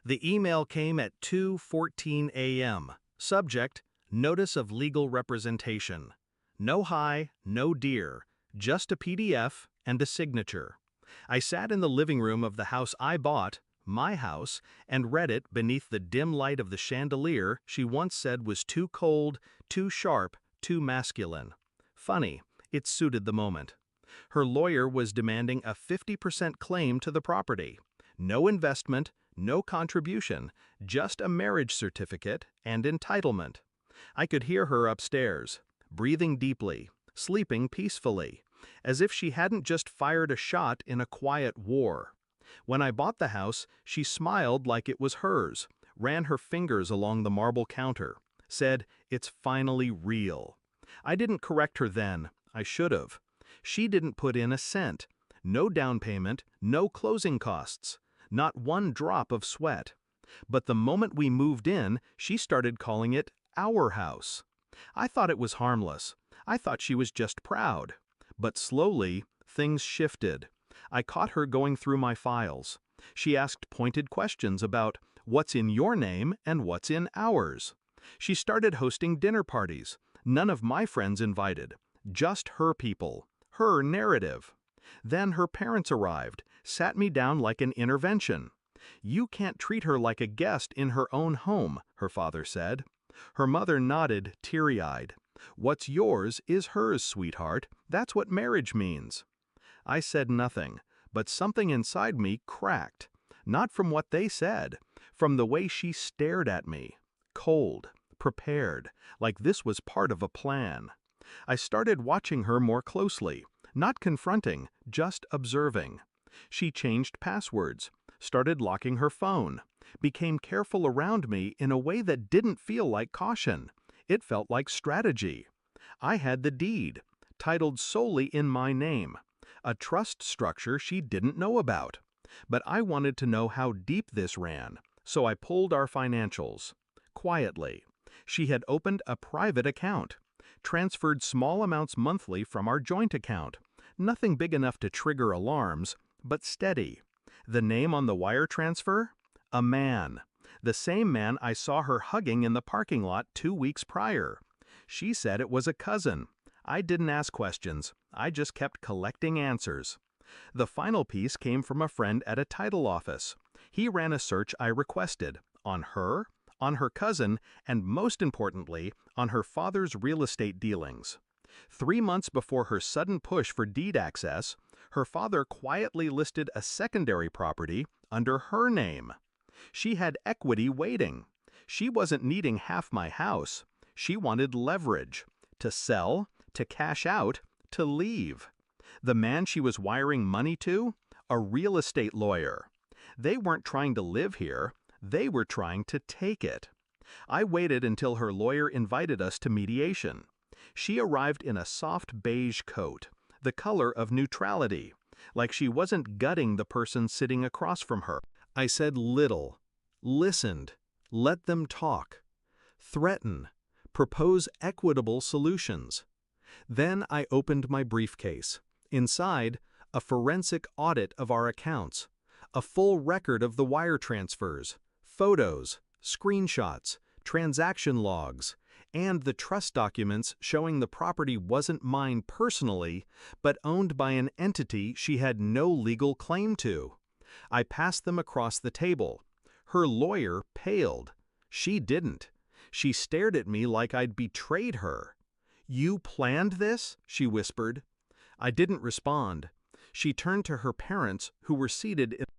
The email came at 2:14 a.m. Subject, Notice of Legal Representation. No hi, no dear, just a PDF and a signature. I sat in the living room of the house I bought, my house, and read it beneath the dim light of the chandelier she once said was too cold, too sharp, too masculine. Funny, it suited the moment. Her lawyer was demanding a 50% claim to the property. No investment, no contribution, just a marriage certificate and entitlement. I could hear her upstairs, breathing deeply, sleeping peacefully, as if she hadn't just fired a shot in a quiet war. When I bought the house, she smiled like it was hers, ran her fingers along the marble counter, said, "It's finally real." I didn't correct her then. I should have. She didn't put in a cent. No down payment, no closing costs. Not one drop of sweat. But the moment we moved in, she started calling it our house. I thought it was harmless. I thought she was just proud. But slowly, things shifted. I caught her going through my files. She asked pointed questions about what's in your name and what's in ours. She started hosting dinner parties. None of my friends invited. Just her people. Her narrative. Then her parents arrived, sat me down like an intervention. "You can't treat her like a guest in her own home," her father said. Her mother nodded, teary-eyed. "What's yours is hers, sweetheart. That's what marriage means." I said nothing, but something inside me cracked. Not from what they said, from the way she stared at me. Cold, prepared, like this was part of a plan. I started watching her more closely, not confronting, just observing. She changed passwords, started locking her phone, became careful around me in a way that didn't feel like caution. It felt like strategy. I had the deed, titled solely in my name, a trust structure she didn't know about. But I wanted to know how deep this ran, so I pulled our financials. Quietly. She had opened a private account, transferred small amounts monthly from our joint account. Nothing big enough to trigger alarms, but steady. The name on the wire transfer? A man. The same man I saw her hugging in the parking lot 2 weeks prior. She said it was a cousin. I didn't ask questions. I just kept collecting answers. The final piece came from a friend at a title office. He ran a search I requested, on her cousin, and most importantly, on her father's real estate dealings. 3 months before her sudden push for deed access, her father quietly listed a secondary property under her name. She had equity waiting. She wasn't needing half my house. She wanted leverage. To sell, to cash out, to leave. The man she was wiring money to? A real estate lawyer. They weren't trying to live here. They were trying to take it. I waited until her lawyer invited us to mediation. She arrived in a soft beige coat, the color of neutrality, like she wasn't gutting the person sitting across from her. I said little, listened, let them talk, threaten, propose equitable solutions. Then I opened my briefcase. Inside, a forensic audit of our accounts, a full record of the wire transfers, photos, screenshots, transaction logs, and the trust documents showing the property wasn't mine personally, but owned by an entity she had no legal claim to. I passed them across the table. Her lawyer paled. She didn't. She stared at me like I'd betrayed her. "You planned this?" she whispered. I didn't respond. She turned to her parents, who were seated in